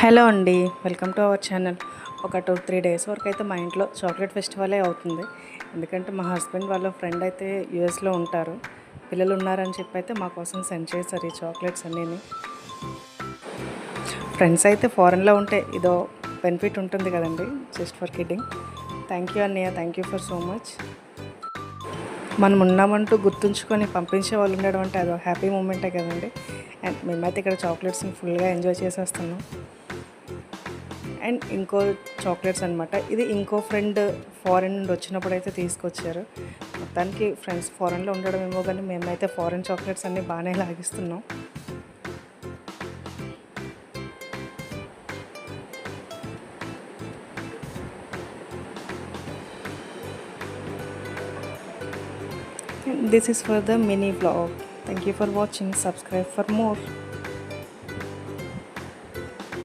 Hello అండి, welcome to our channel. ఒక 2-3 days వరకు అయితే మా ఇంట్లో చాక్లెట్ ఫెస్టివలే అవుతుంది. ఎందుకంటే మా హస్బెండ్ వాళ్ళ ఫ్రెండ్ అయితే యూఎస్లో ఉంటారు. పిల్లలు ఉన్నారని చెప్పి అయితే మా కోసం సెండ్ చేశారు ఈ చాక్లెట్స్ అన్నీని. ఫ్రెండ్స్ అయితే ఫారెన్లో ఉంటే ఇదో బెనిఫిట్ ఉంటుంది కదండి, just for kidding. Thank you అన్నయ్య, thank you for so much. మనం ఉన్నామంటూ గుర్తుంచుకొని పంపించే వాళ్ళు ఉండడం అంటే అదో హ్యాపీ మూమెంటే కదండి. అండ్ మేమైతే ఇక్కడ చాక్లెట్స్ని ఫుల్గా ఎంజాయ్ చేసేస్తున్నాం. అండ్ ఇంకో చాక్లెట్స్ అనమాట. ఇది ఇంకో ఫ్రెండ్ ఫారెన్ నుండి వచ్చినప్పుడు అయితే తీసుకొచ్చారు. మొత్తానికి ఫ్రెండ్స్ ఫారెన్లో ఉండడం ఏమో కానీ మేమైతే ఫారెన్ చాక్లెట్స్ అన్నీ బాగానే లాగిస్తున్నాం. This is for the mini vlog. Thank you for watching. Subscribe for more.